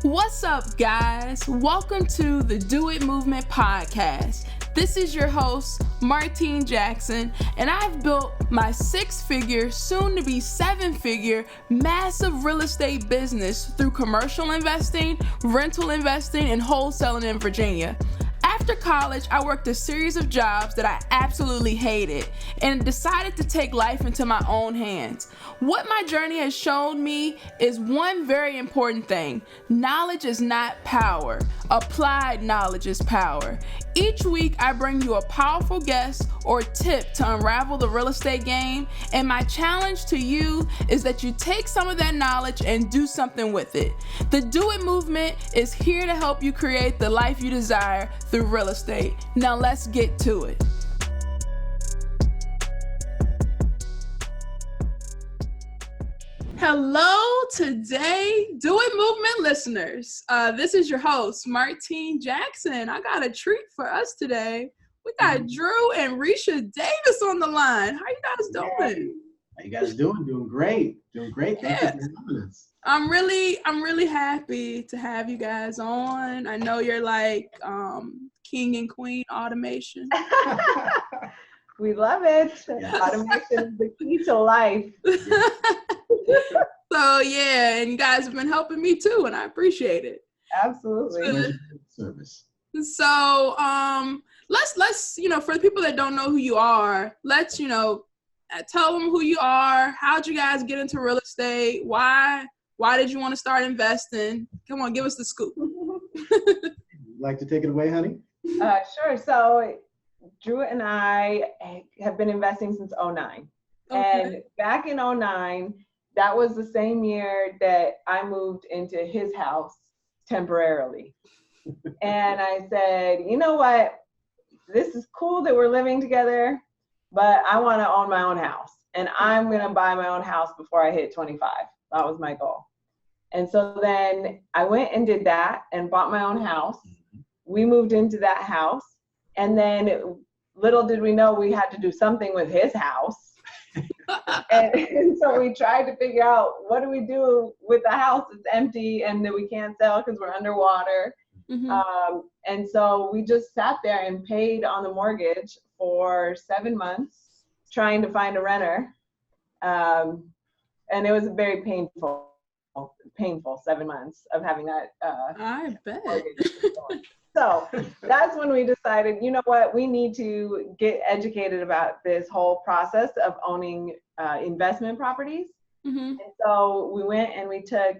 What's up, guys? Welcome to the DoItMovement podcast. This is your host, Martine Jackson, and I've built my 6-figure, soon to be 7-figure, massive real estate business through commercial investing, rental investing, and wholesaling in Virginia. After college, I worked a series of jobs that I absolutely hated and decided to take life into my own hands. What my journey has shown me is one very important thing. Knowledge is not power. Applied knowledge is power. Each week, I bring you a powerful guest or tip to unravel the real estate game, and my challenge to you is that you take some of that knowledge and do something with it. The Do It Movement is here to help you create the life you desire through real estate. Now let's get to it. Hello, today, Do It Movement listeners. This is your host, Martine Jackson. I got a treat for us today. We got Drew and Risha Davis on the line. How you guys doing? How you guys doing? Doing great. Thank you for having us. I'm really happy to have you guys on. I know you're like king and queen automation. We love it. Yes. Automation is the key to life. So yeah, and you guys have been helping me too, and I appreciate it. Absolutely. Service. So let's for the people that don't know who you are, let's tell them who you are. How'd you guys get into real estate? Why did you want to start investing? Come on, give us the scoop. Like to take it away, honey? Sure. So Drew and I have been investing since 2009. Okay. And back in 2009, that was the same year that I moved into his house temporarily. And I said, you know what? This is cool that we're living together, but I want to own my own house. And I'm going to buy my own house before I hit 25. That was my goal. And so then I went and did that and bought my own house. We moved into that house. And then little did we know we had to do something with his house. and so we tried to figure out, what do we do with the house that's empty and that we can't sell because we're underwater. Mm-hmm. And so we just sat there and paid on the mortgage for 7 months trying to find a renter. And it was very painful 7 months of having that I bet. mortgage. So that's when we decided, you know what, we need to get educated about this whole process of owning investment properties. Mm-hmm. And so we went and we took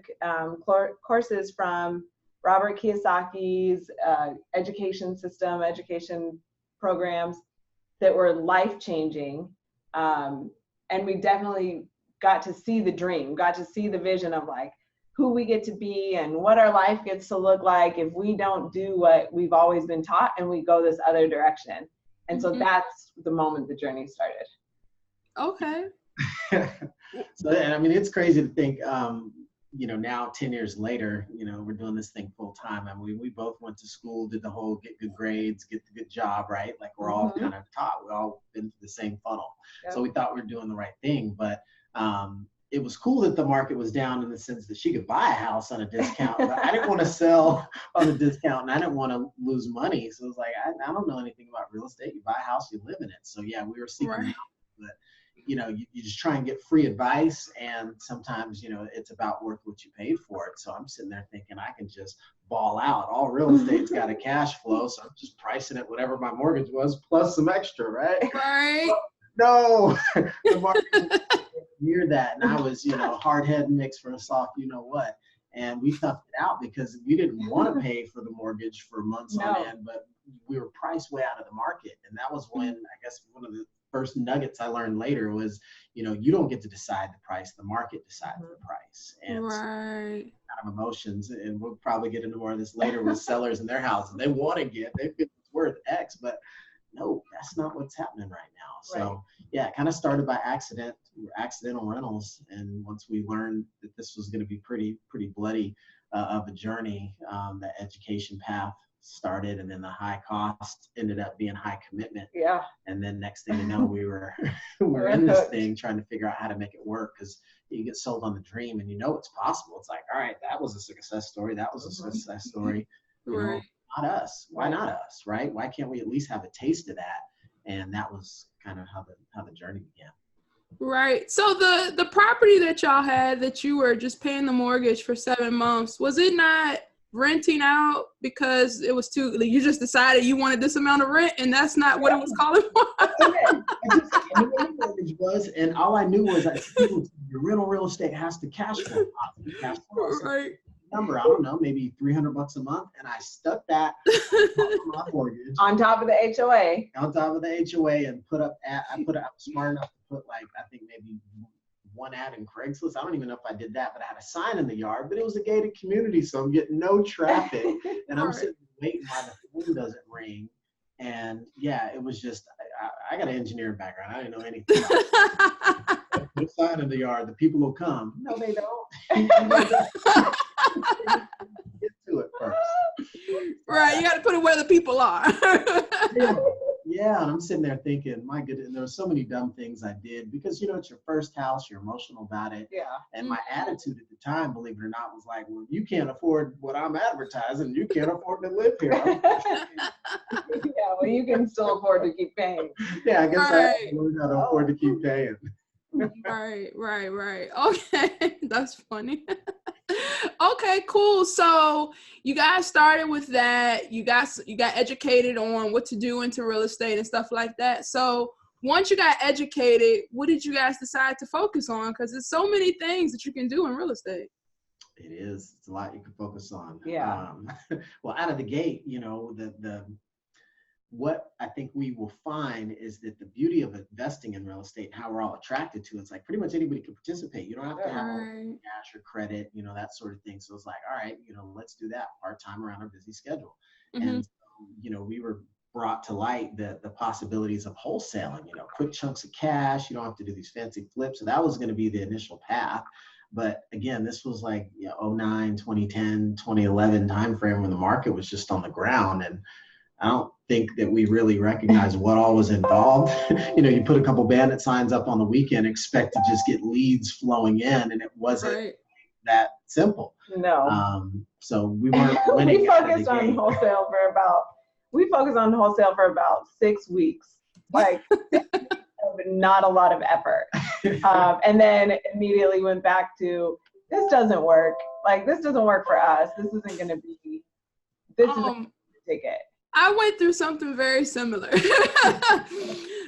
courses from Robert Kiyosaki's education programs that were life-changing. And we definitely got to see the dream, got to see the vision of like who we get to be and what our life gets to look like if we don't do what we've always been taught and we go this other direction. And so that's the moment the journey started. Okay. So, and I mean, it's crazy to think, now 10 years later, we're doing this thing full time. I mean, we both went to school, did the whole get good grades, get the good job, right? Like we're all kind of taught, we all been through the same funnel. Yep. So we thought we were doing the right thing, but it was cool that the market was down in the sense that she could buy a house on a discount, but I didn't want to sell on a discount and I didn't want to lose money. So it was like, I don't know anything about real estate. You buy a house, you live in it. So yeah, we were seeking out, but you just try and get free advice, and sometimes, it's about worth what you paid for it. So I'm sitting there thinking I can just ball out. All real estate's got a cash flow, so I'm just pricing it whatever my mortgage was plus some extra, right? Right. No, the market near that, and I was, hard head mixed for a soft, what, and we toughed it out because we didn't want to pay for the mortgage for months on end, but we were priced way out of the market, and that was when I guess one of the first nuggets I learned later was, you don't get to decide the price, the market decides the price. And right. So kind of emotions, and we'll probably get into more of this later with sellers in their houses. They want to get, they feel it's worth X, but no, that's not what's happening right now. So yeah, it kind of started by accidental rentals. And once we learned that this was going to be pretty bloody of a journey, the education path started, and then the high cost ended up being high commitment. Yeah. And then next thing you know, we were in this thing trying to figure out how to make it work, because you get sold on the dream and you know it's possible. It's like, all right, that was a success story. That was a success story. You know, not us. Why not us, right? Why can't we at least have a taste of that? And that was kind of how the journey began. Right. So the property that y'all had that you were just paying the mortgage for 7 months, was it not renting out because it was too, you just decided you wanted this amount of rent and that's not what it was calling for? I knew what the mortgage was, and all I knew was that your rental real estate has to cash flow. Right. Number, I don't know, maybe $300 a month, and I stuck that on my mortgage on top of the HOA. On top of the HOA, and I was smart enough to put, like, I think maybe one ad in Craigslist. I don't even know if I did that, but I had a sign in the yard, but it was a gated community, so I'm getting no traffic, and I'm sitting waiting while the phone doesn't ring. And yeah, it was just, I got an engineering background. I didn't know anything. Put a sign in the yard, the people will come. No, they don't. Get to it first. Right, you got to put it where the people are. Yeah, and I'm sitting there thinking, my goodness, there were so many dumb things I did because, you know, it's your first house, you're emotional about it. Yeah. And my attitude at the time, believe it or not, was like, well, you can't afford what I'm advertising. You can't afford to live here. Yeah, well, you can still afford to keep paying. Yeah, I guess I learned how to afford to keep paying. Right. Okay, that's funny. Okay, cool. So you guys started with that. You got educated on what to do into real estate and stuff like that. So once you got educated, what did you guys decide to focus on? Because there's so many things that you can do in real estate. It is. It's a lot you can focus on. Yeah. Well, out of the gate, you know, what I think we will find is that the beauty of investing in real estate and how we're all attracted to it's like pretty much anybody can participate. You don't have to have cash or credit, you know, that sort of thing. So it's like, all right, you know, let's do that part-time around our busy schedule. Mm-hmm. And, you know, we were brought to light the possibilities of wholesaling, you know, quick chunks of cash. You don't have to do these fancy flips. So that was going to be the initial path. But again, this was like 2009, 2010, 2011 timeframe when the market was just on the ground. And I don't think that we really recognize what all was involved. You know, you put a couple bandit signs up on the weekend, expect to just get leads flowing in, and it wasn't that simple. No. So we weren't winning. We focused on wholesale for about 6 weeks. Like, not a lot of effort. And then immediately went back to, this doesn't work. Like, this doesn't work for us. This isn't going to be, this isn't a ticket. I went through something very similar.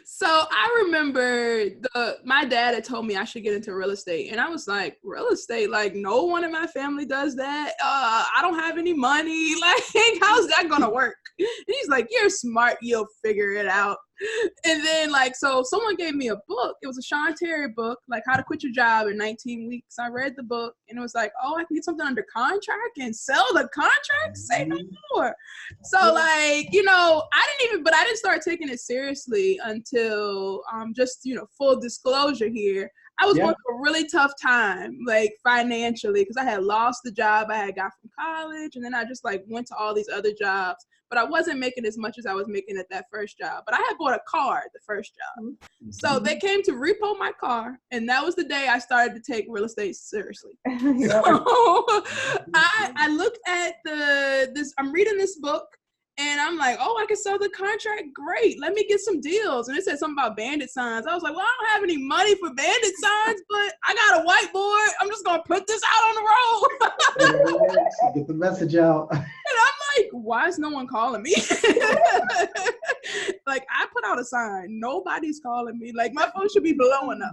So I remember my dad had told me I should get into real estate. And I was like, real estate? Like, no one in my family does that. I don't have any money. Like, how's that going to work? And he's like, you're smart. You'll figure it out. And then, like, so someone gave me a book. It was a Sean Terry book, like How to Quit Your Job in 19 Weeks. I read the book, and it was like, oh, I can get something under contract and sell the contract? Say no more. So, like, you know, I didn't start taking it seriously until, just, you know, full disclosure here. I was going through a really tough time, like, financially, because I had lost the job I had got from college, and then I just, like, went to all these other jobs. But I wasn't making as much as I was making at that first job. But I had bought a car at the first job. Mm-hmm. So they came to repo my car. And that was the day I started to take real estate seriously. So I looked at I'm reading this book. And I'm like, oh, I can sell the contract. Great. Let me get some deals. And it said something about bandit signs. I was like, well, I don't have any money for bandit signs, but I got a whiteboard. I'm just going to put this out on the road. Get the message out. And I'm like, why is no one calling me? Like, I put out a sign. Nobody's calling me. Like, my phone should be blowing up.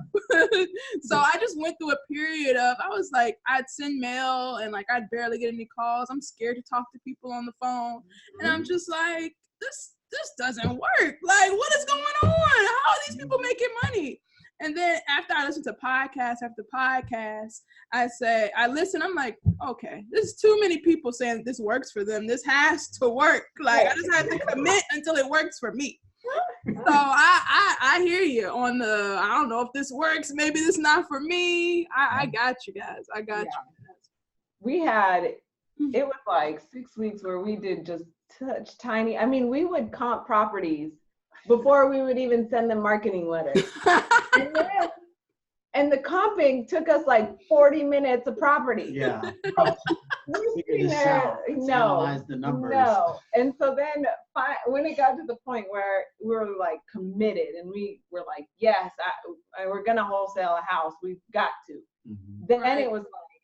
So I just went through a period of, I was like, I'd send mail and, like, I'd barely get any calls. I'm scared to talk to people on the phone. And I'm just like, this doesn't work. Like, what is going on? How are these people making money? And then after I listened to podcast after podcast, I listen, I'm like, okay, there's too many people saying this works for them. This has to work. Like, I just have to commit until it works for me. So I hear you on the, I don't know if this works. Maybe this is not for me. I got you guys. I got you guys. We had, it was like 6 weeks where we did just such tiny, I mean, we would comp properties before we would even send them marketing letters. And the comping took us like 40 minutes of property. Yeah. Figure this out. Analyze the numbers. No. And so then when it got to the point where we were like committed and we were like, yes, we're going to wholesale a house. We've got to. Mm-hmm. Then it was like,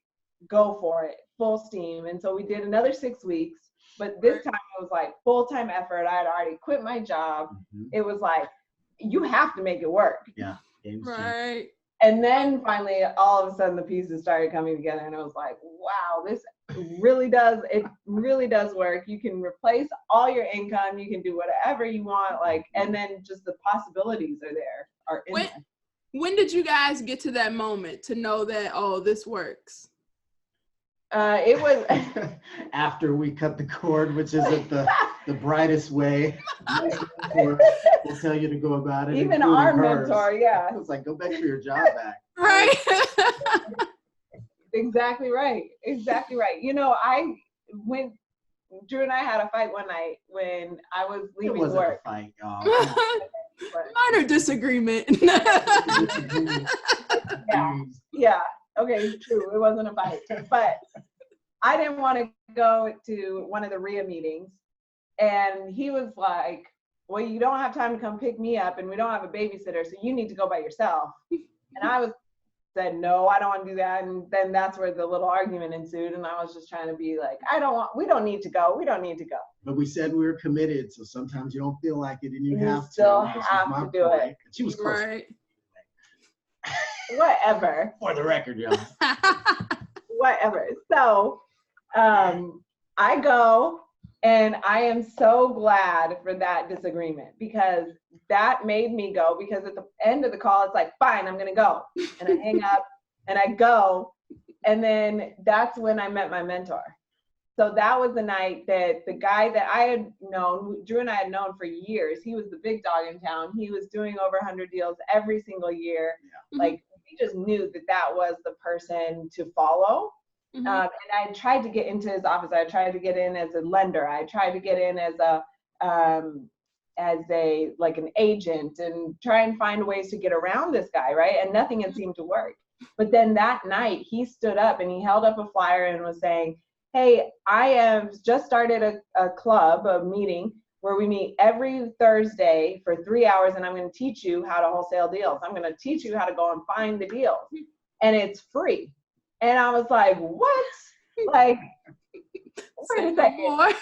go for it, full steam. And so we did another 6 weeks. But this time it was like full-time effort. I had already quit my job. Mm-hmm. It was like, you have to make it work. Yeah. Right. And then finally, all of a sudden, the pieces started coming together, and it was like, wow, this really does work. You can replace all your income. You can do whatever you want, like, and then just the possibilities are in there. When did you guys get to that moment to know that, oh, this works? It was after we cut the cord, which isn't the brightest way. We'll tell you to go about it. Even our mentor, yeah. It was like, go back for your job back. Right. Exactly right. You know, Drew and I had a fight one night when I was leaving work. It wasn't a fight, y'all. Minor disagreement. Yeah. Okay, true. It wasn't a fight. But I didn't want to go to one of the RIA meetings. And he was like, well, you don't have time to come pick me up and we don't have a babysitter, so you need to go by yourself. And I said, no, I don't want to do that. And then that's where the little argument ensued. And I was just trying to be like, we don't need to go. But we said we were committed. So sometimes you don't feel like it and you have to. Still have to do it. She was close. Right. Whatever. For the record, y'all. Whatever. So I go, and I am so glad for that disagreement, because that made me go, because at the end of the call, it's like, fine, I'm going to go. And I hang up and I go. And then that's when I met my mentor. So that was the night that the guy that I had known, Drew and I had known for years, he was the big dog in town. He was doing over 100 deals every single year. Yeah. Like, we just knew that was the person to follow. Mm-hmm. And I tried to get into his office. I tried to get in as a lender. I tried to get in as like an agent, and try and find ways to get around this guy, right? And nothing had seemed to work. But then that night, he stood up and he held up a flyer and was saying, hey, I have just started a club, a meeting, where we meet every Thursday for 3 hours, and I'm going to teach you how to wholesale deals. I'm going to teach you how to go and find the deals, and it's free. And I was like, what? Like, wait a second. Like,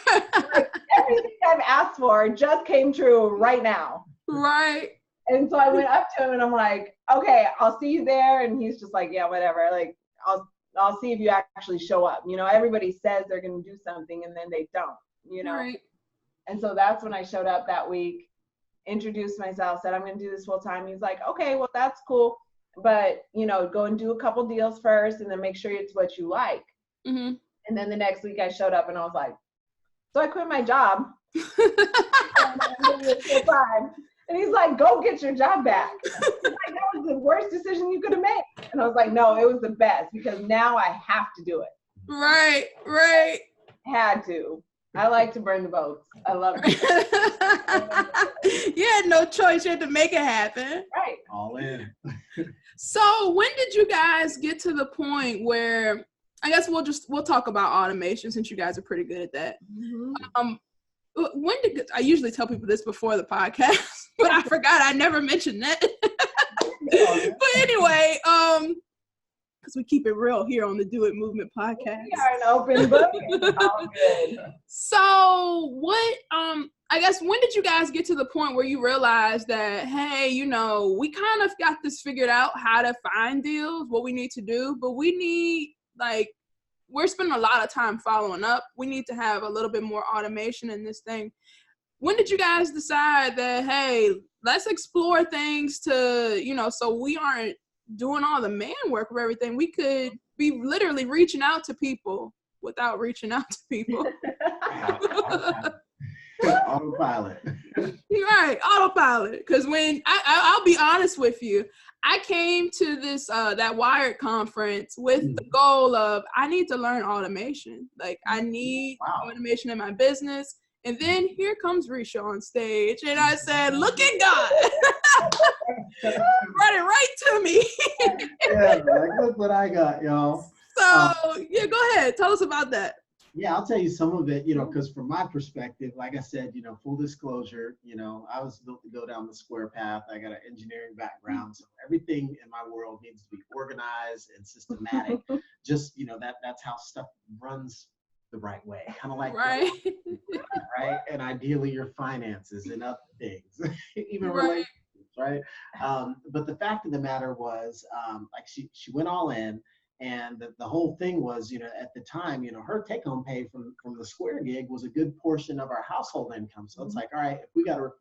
everything I've asked for just came true right now. Right. And so I went up to him and I'm like, okay, I'll see you there. And he's just like, yeah, whatever. Like, I'll see if you actually show up. You know, everybody says they're going to do something and then they don't, you know? Right. And so that's when I showed up that week, introduced myself, said, I'm going to do this full time. He's like, okay, well, that's cool. But, you know, go and do a couple deals first and then make sure it's what you like. Mm-hmm. And then the next week I showed up and I was like, so I quit my job. And he's like, go get your job back. He's like, that was the worst decision you could have made. And I was like, no, it was the best, because now I have to do it. Right. Had to. I like to burn the boats. I love it. You had no choice. You had to make it happen. Right. All in. So when did you guys get to the point where, I guess we'll talk about automation, since you guys are pretty good at that. Mm-hmm. I usually tell people this before the podcast, but I forgot I never mentioned that. But anyway, because we keep it real here on the Do It Movement podcast. We are an open book. So what, I guess, when did you guys get to the point where you realized that, hey, you know, we kind of got this figured out, how to find deals, what we need to do, but we need, like, we're spending a lot of time following up. We need to have a little bit more automation in this thing. When did you guys decide that, hey, let's explore things to, you know, so we aren't doing all the man work of everything? We could be literally reaching out to people without reaching out to people. Autopilot. Right, autopilot. Because when I'll be honest with you, I came to this that Wired conference with the goal of, I need to learn automation. Like, I need automation in my business. And then here comes Risha on stage. And I said, look at God. Brought it right to me. Yeah, like, look what I got, y'all. So, yeah, go ahead. Tell us about that. Yeah, I'll tell you some of it, because from my perspective, like I said, full disclosure, I was built to go down the square path. I got an engineering background. So everything in my world needs to be organized and systematic. Just, that's how stuff runs the right way. Kind of like, right. Right. And ideally your finances and other things, even right. relationships, right? But the fact of the matter was, like she went all in. And the whole thing was, at the time, her take-home pay from the Square gig was a good portion of our household income. So it's like, all right, if we got to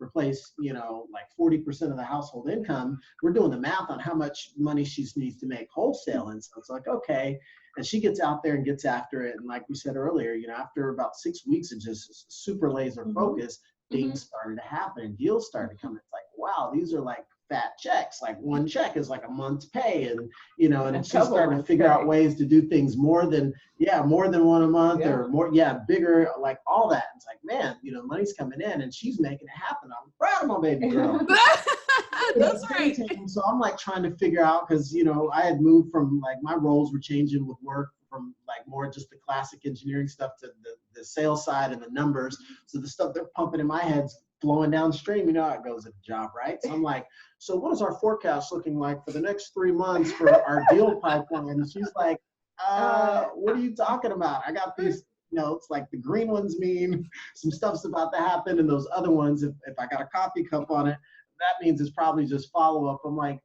replace, like 40% of the household income, we're doing the math on how much money she needs to make wholesale. And so it's like, okay. And she gets out there and gets after it. And like we said earlier, after about 6 weeks of just super laser focus, things started to happen and deals started to come. It's like, wow, these are like fat checks. Like one check is like a month's pay. And, and she's starting to figure out ways to do things more than one a month or more, bigger, like all that. It's like, man, money's coming in and she's making it happen. I'm proud of my baby girl. That's right. So I'm like trying to figure out, because, I had moved from like my roles were changing with work from like more just the classic engineering stuff to the sales side and the numbers. So the stuff they're pumping in my head's flowing downstream. You know how it goes at the job, right? So I'm like, so what is our forecast looking like for the next 3 months for our deal pipeline? And she's like, what are you talking about? I got these notes, like the green ones mean some stuff's about to happen. And those other ones, if I got a coffee cup on it, that means it's probably just follow up. I'm like,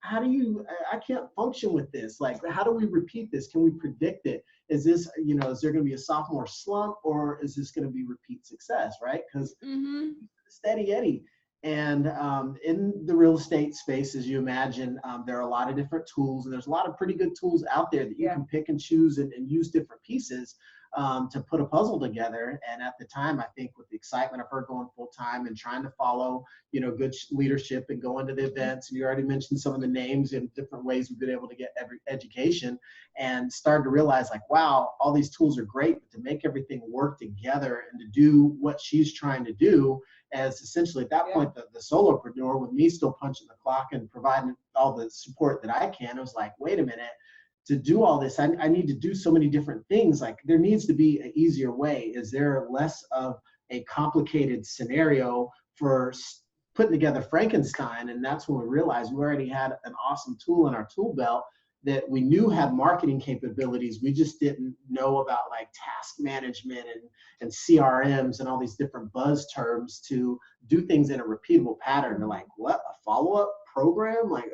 I can't function with this. Like, how do we repeat this? Can we predict it? Is this, is there going to be a sophomore slump, or is this going to be repeat success, right? Because steady Eddie. And in the real estate space, as you imagine, there are a lot of different tools, and there's a lot of pretty good tools out there that you can pick and choose and use different pieces to put a puzzle together. And at the time, I think with the excitement of her going full time and trying to follow, good leadership and going to the events, you already mentioned some of the names and different ways we've been able to get every education, and started to realize like, wow, all these tools are great, but to make everything work together and to do what she's trying to do as essentially at that point, the solopreneur, with me still punching the clock and providing all the support that I can, I was like, wait a minute, to do all this, I need to do so many different things. Like, there needs to be an easier way. Is there less of a complicated scenario for putting together Frankenstein? And that's when we realized we already had an awesome tool in our tool belt that we knew had marketing capabilities. We just didn't know about like task management and CRMs and all these different buzz terms to do things in a repeatable pattern. They're like, what, a follow-up program? Like,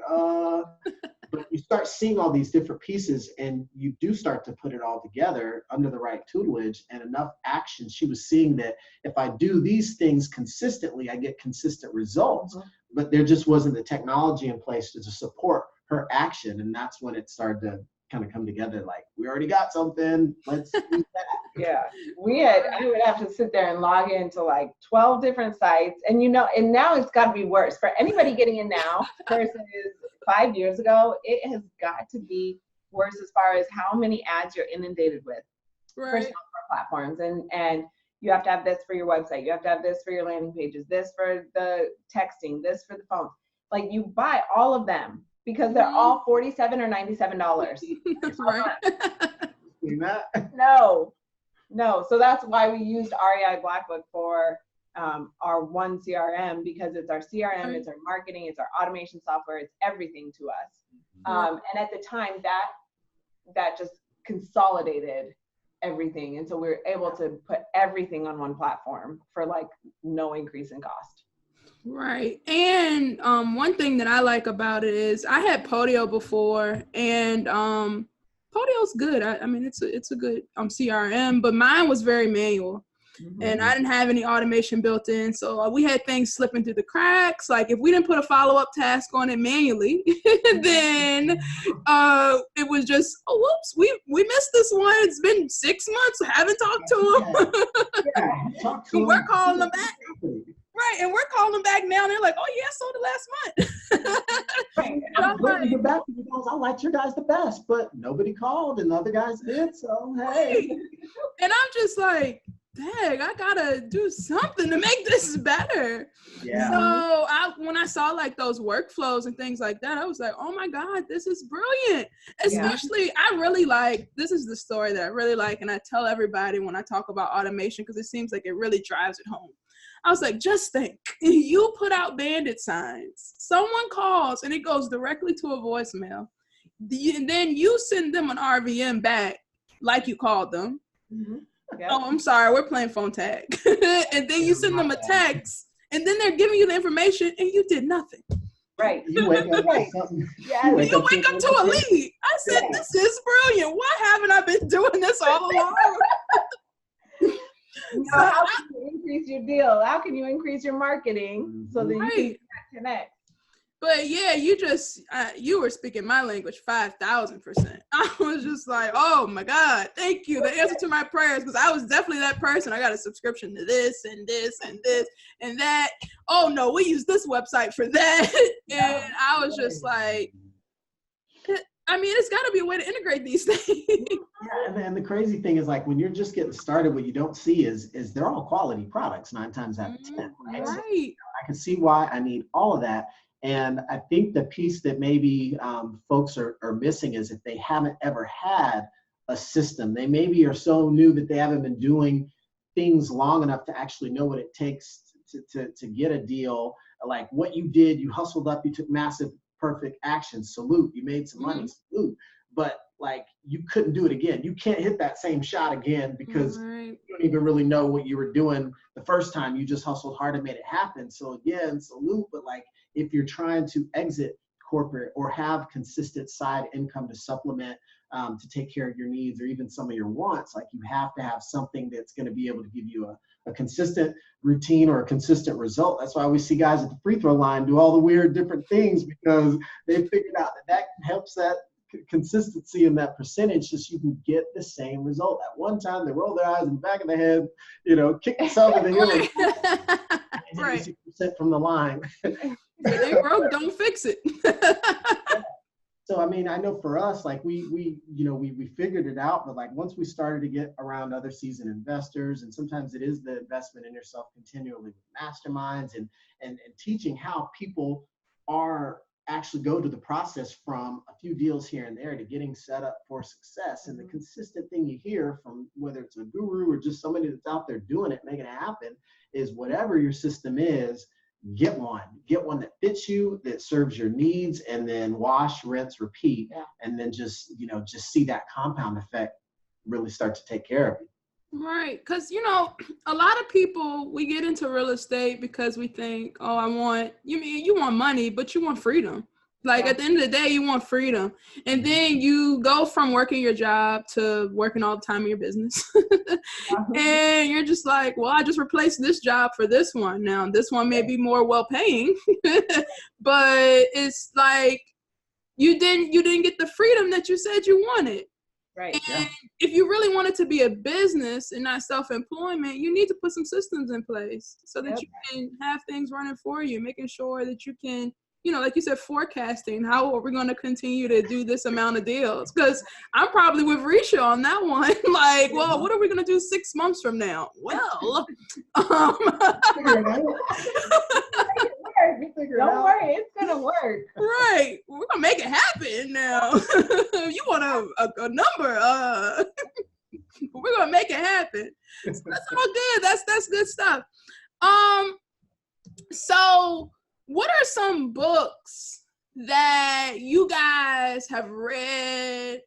but you start seeing all these different pieces, and you do start to put it all together under the right tutelage and enough action. She was seeing that if I do these things consistently, I get consistent results, but there just wasn't the technology in place to support her action. And that's when it started to kind of come together. Like, we already got something, let's do that. Yeah, I would have to sit there and log into like 12 different sites, and and now it's got to be worse for anybody getting in now versus 5 years ago. It has got to be worse as far as how many ads you're inundated with for software platforms, and you have to have this for your website, you have to have this for your landing pages, this for the texting, this for the phone. Like, you buy all of them because they're all $47 or $97. That's right. No. So that's why we used REI Blackbook for our one CRM, because it's our CRM, it's our marketing, it's our automation software, it's everything to us. And at the time, that just consolidated everything. And so we were able to put everything on one platform for like no increase in cost. Right. And one thing that I like about it is I had Podio before, and Podio's good. I mean, it's a good CRM, but mine was very manual. And I didn't have any automation built in. So we had things slipping through the cracks. Like, if we didn't put a follow-up task on it manually, then it was just, whoops, we missed this one. It's been 6 months. Haven't talked to them. We're calling them back. Right, and we're calling them back now, and they're like, "Oh yeah, I sold it last month." I'm glad to get back to you guys. I liked your guys the best, but nobody called, and the other guys did. So hey. And I'm just like, dang, I gotta do something to make this better. Yeah. So when I saw like those workflows and things like that, I was like, oh my God, this is brilliant. Especially, I really like, this is the story that I really like, and I tell everybody when I talk about automation, because it seems like it really drives it home. I was like, just think, you put out bandit signs, someone calls and it goes directly to a voicemail. And then you send them an RVM back like you called them. Mm-hmm. Yep. Oh, I'm sorry, we're playing phone tag. And then you send them a text, and then they're giving you the information, and you did nothing. Right. You wake up to something. Yeah. You wake up to a lead. I said, this is brilliant. Why haven't I been doing this all along? How can you increase your deal? How can you increase your marketing so that you can connect? But yeah, you were speaking my language 5,000%. I was just like, oh my God, thank you. The answer to my prayers, because I was definitely that person. I got a subscription to this and this and this and that. Oh no, we use this website for that. And I was just like, I mean, it's got to be a way to integrate these things. Yeah, and the crazy thing is, like, when you're just getting started, what you don't see is they're all quality products 9 times out of 10. Right? So, I can see why I need all of that. And I think the piece that maybe folks are missing is if they haven't ever had a system, they maybe are so new that they haven't been doing things long enough to actually know what it takes to get a deal. Like what you did, you hustled up, you took massive, perfect action, salute, you made some money, salute. But like, you couldn't do it again. You can't hit that same shot again because you don't even really know what you were doing the first time. You just hustled hard and made it happen. So again, salute. But like, if you're trying to exit corporate or have consistent side income to supplement, to take care of your needs or even some of your wants, like you have to have something that's going to be able to give you a consistent routine or a consistent result. That's why we see guys at the free throw line do all the weird different things, because they figured out that helps that consistency in that percentage, just you can get the same result. At one time, they roll their eyes in the back of the head, kick themselves in the heel, 80% from the line. They broke, don't fix it. So, I mean, I know for us, like we figured it out, but like once we started to get around other seasoned investors, and sometimes it is the investment in yourself continually with masterminds and teaching how people are actually go to the process from a few deals here and there to getting set up for success. And the consistent thing you hear from whether it's a guru or just somebody that's out there doing it, making it happen, is whatever your system is, get one that fits you, that serves your needs, and then wash, rinse, repeat, and then just see that compound effect really start to take care of you. Right, because a lot of people, we get into real estate because we think, oh, you want money, but you want freedom. Like at the end of the day, you want freedom. And then you go from working your job to working all the time in your business. And you're just like, well, I just replaced this job for this one. Now, this one may be more well-paying, but it's like you didn't get the freedom that you said you wanted. Right. And if you really want it to be a business and not self-employment, you need to put some systems in place so that you can have things running for you, making sure that you can, like you said, forecasting, how are we going to continue to do this amount of deals? Because I'm probably with Risha on that one. Like, well, what are we going to do 6 months from now? Well, don't worry, it's going to work. Right. We're going to make it happen now. You want a number, we're going to make it happen. So that's all good. That's good stuff. So what are some books that you guys have read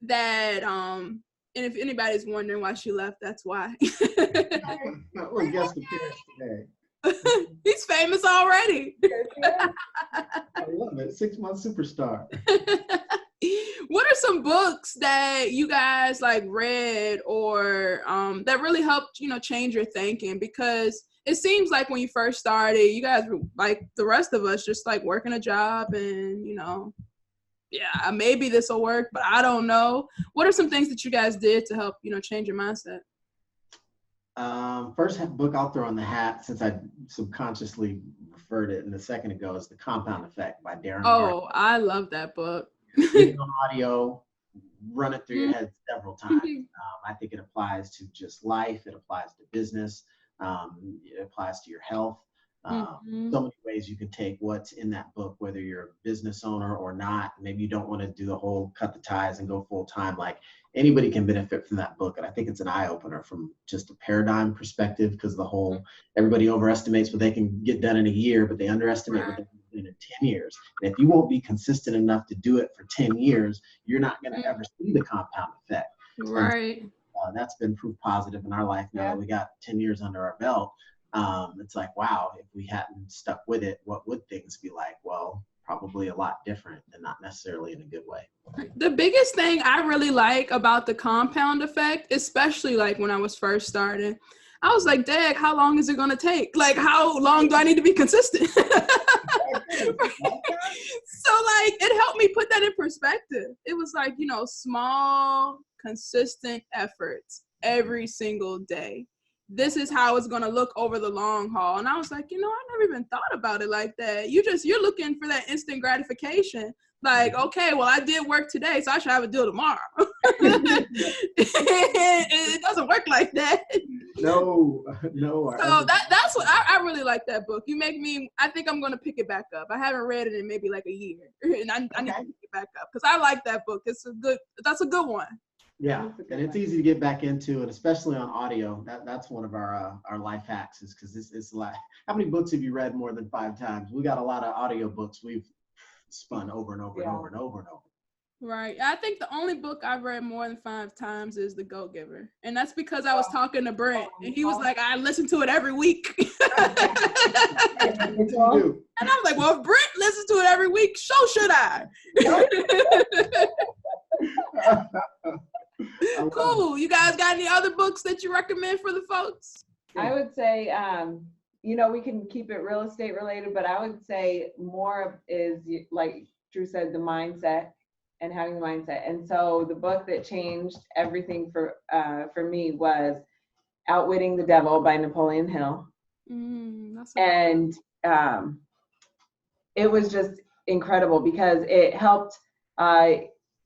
that, and if anybody's wondering why she left, that's why. We're guest appearance today. He's famous already. I love it. 6-month superstar. What are some books that you guys like read or that really helped, change your thinking? Because it seems like when you first started, you guys were like the rest of us, just like working a job and, maybe this will work, but I don't know. What are some things that you guys did to help, change your mindset? First book I'll throw in the hat, since I subconsciously referred it in a second ago, is The Compound Effect by Darren. Oh, I love that book. On audio, run it through your head several times. I think it applies to just life. It applies to business. It applies to your health. So many ways you can take what's in that book, whether you're a business owner or not. Maybe you don't want to do the whole cut the ties and go full time. Like, anybody can benefit from that book. And I think it's an eye opener from just a paradigm perspective, because the whole, everybody overestimates what they can get done in a year, but they underestimate what they can do in 10 years. And if you won't be consistent enough to do it for 10 years, you're not going to ever see the compound effect. Right. And, that's been proof positive in our life now that we got 10 years under our belt. It's like, wow, if we hadn't stuck with it, what would things be like? Well, probably a lot different, and not necessarily in a good way. The biggest thing I really like about the compound effect, especially like when I was first starting, I was like, Dag, how long is it going to take? Like, how long do I need to be consistent? So like, it helped me put that in perspective. It was like, you know, small, consistent efforts every single day. This is how it's going to look over the long haul. And I was like, you know, I never even thought about it like that. You're looking for that instant gratification. Like, okay, well, I did work today, so I should have a deal tomorrow. It doesn't work like that. No. So that's what I really like that book. You make me, I think I'm going to pick it back up. I haven't read it in maybe like a year. And I need to pick it back up because I like that book. That's a good one. Yeah, and it's easy to get back into, and especially on audio. That's one of our life hacks, is because it's like, how many books have you read more than 5 times? We got a lot of audio books we've spun over and over and over and over and over. Right. I think the only book I've read more than 5 times is The Go-Giver. And that's because I was talking to Brent, and he was like, I listen to it every week. And I was like, well, if Brent listens to it every week, so should I. Cool. You guys got any other books that you recommend for the folks? I would say, you know, we can keep it real estate related, but I would say more is, like Drew said, the mindset and having the mindset. And so the book that changed everything for me was Outwitting the Devil by Napoleon Hill. And it was just incredible because it helped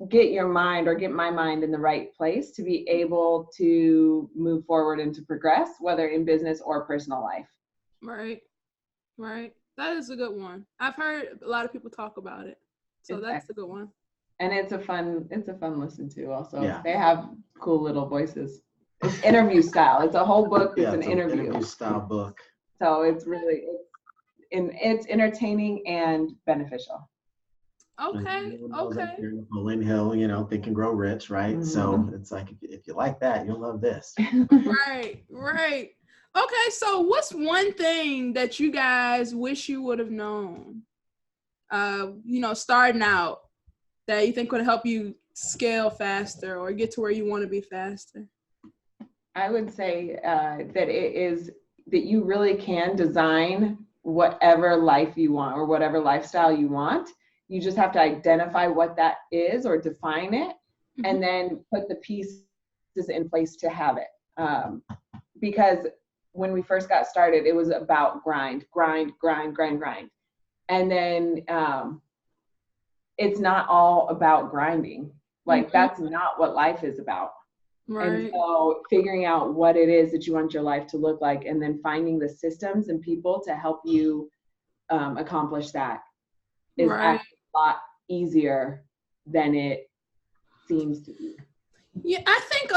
get my mind in the right place to be able to move forward and to progress, whether in business or personal life. Right. That is a good one. I've heard a lot of people talk about it. So that's a good one. And it's a fun listen to also. Yeah. They have cool little voices. It's interview style. It's a whole book. It's an interview style book. So it's really, it's entertaining and beneficial. Okay. Napoleon Hill, you know, Think and Grow Rich, right? Mm-hmm. So it's like, if you like that, you'll love this. Right. Okay, so what's one thing that you guys wish you would have known, you know, starting out, that you think would help you scale faster or get to where you want to be faster? I would say that it is that you really can design whatever life you want or whatever lifestyle you want. You just have to identify what that is or define it, and then put the pieces in place to have it. Because when we first got started, it was about grind. And then it's not all about grinding. Like, that's not what life is about. Right. And so figuring out what it is that you want your life to look like, and then finding the systems and people to help you accomplish that is actually a lot easier than it seems to be. Yeah, I think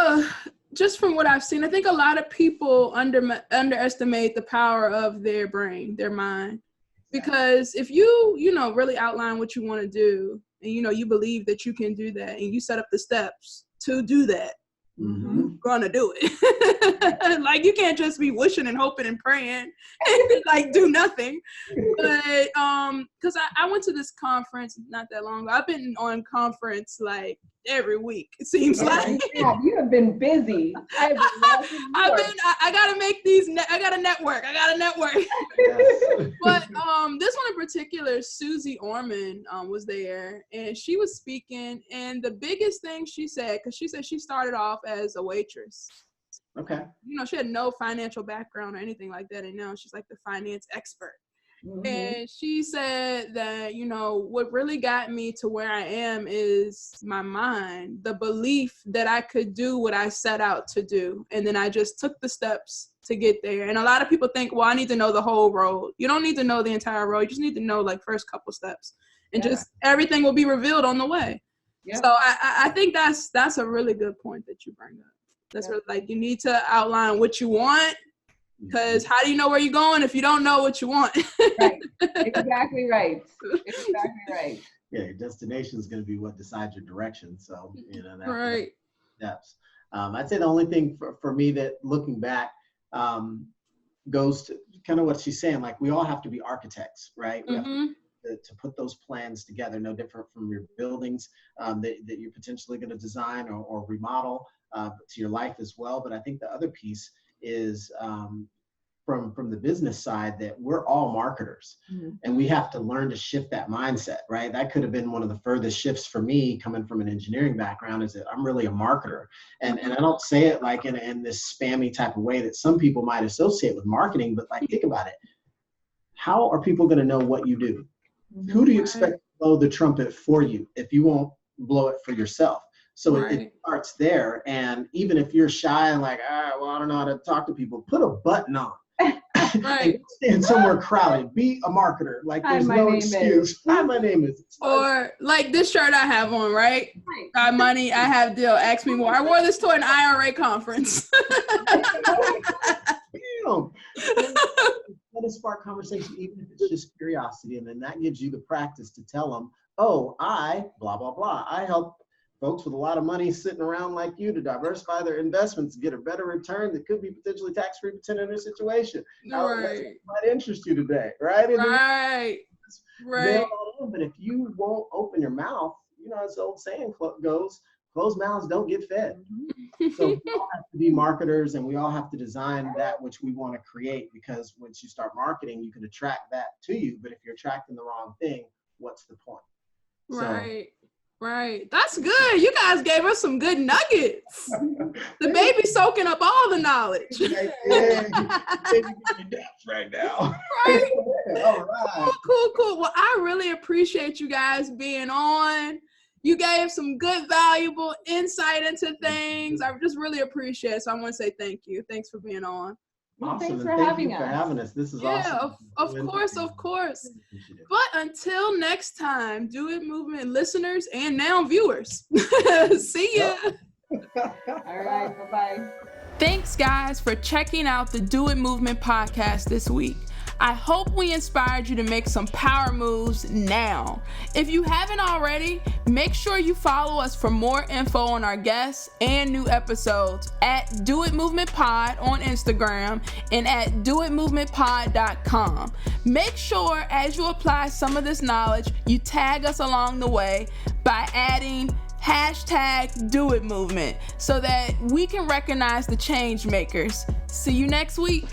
just from what I've seen, I think a lot of people underestimate the power of their brain, their mind. Because if you know, really outline what you want to do, and, you know, you believe that you can do that, and you set up the steps to do that, you're gonna do it. Like, you can't just be wishing and hoping and praying and like do nothing. But because I went to this conference not that long ago. I've been on conference like every week, it seems like. Yeah, you have been busy. I gotta make these I gotta network. Yes. But this one in particular, Susie Orman was there, and she was speaking, and the biggest thing she said, because she said she started off as a waitress. Okay. You know, she had no financial background or anything like that, and now she's like the finance expert. And she said that, you know, what really got me to where I am is my mind, the belief that I could do what I set out to do. And then I just took the steps to get there. And a lot of people think, well, I need to know the whole road. You don't need to know the entire road. You just need to know like first couple steps, and just everything will be revealed on the way. Yeah. So I think that's a really good point that you bring up. That's really, like, you need to outline what you want. Because how do you know where you're going if you don't know what you want? Right. Exactly right. Exactly right. Yeah, your destination is going to be what decides your direction. So, you know, right. Steps. I'd say the only thing for me that looking back goes to kind of what she's saying. Like, we all have to be architects, right? We have to put those plans together, no different from your buildings that you're potentially going to design or remodel to your life as well. But I think the other piece is from the business side, that we're all marketers, and we have to learn to shift that mindset, right? That could have been one of the furthest shifts for me coming from an engineering background, is that I'm really a marketer. And I don't say it like in this spammy type of way that some people might associate with marketing, but like, think about it. How are people going to know what you do? Who do you expect to blow the trumpet for you if you won't blow it for yourself? So it starts there. And even if you're shy and like, well, I don't know how to talk to people, put a button on. Right. And somewhere crowded. Be a marketer. Like, there's no excuse. Hi, my name is. Or like this shirt I have on, right? Got money, I have deal. Ask me more. I wore this to an IRA conference. Let us spark conversation, even if it's just curiosity, and then that gives you the practice to tell them, oh, I blah blah blah. I help folks with a lot of money sitting around like you to diversify their investments, get a better return that could be potentially tax-free in their situation. That might interest you today, right? Right. But if you won't open your mouth, you know, as the old saying goes, closed mouths don't get fed. So we all have to be marketers, and we all have to design that which we want to create, because once you start marketing, you can attract that to you. But if you're attracting the wrong thing, what's the point? Right. That's good. You guys gave us some good nuggets. The baby's soaking up all the knowledge. Right now. Right. All right. Cool. Well, I really appreciate you guys being on. You gave some good, valuable insight into things. I just really appreciate it. So I want to say thank you. Thanks for being on. Awesome. Thanks for having us. This is awesome. Of course. But until next time, Do It Movement listeners and now viewers. See ya. All right. Bye-bye. Thanks, guys, for checking out the Do It Movement podcast this week. I hope we inspired you to make some power moves now. If you haven't already, make sure you follow us for more info on our guests and new episodes at DoItMovement Pod on Instagram and at DoItMovementPod.com. Make sure as you apply some of this knowledge, you tag us along the way by adding #DoItMovement so that we can recognize the change makers. See you next week.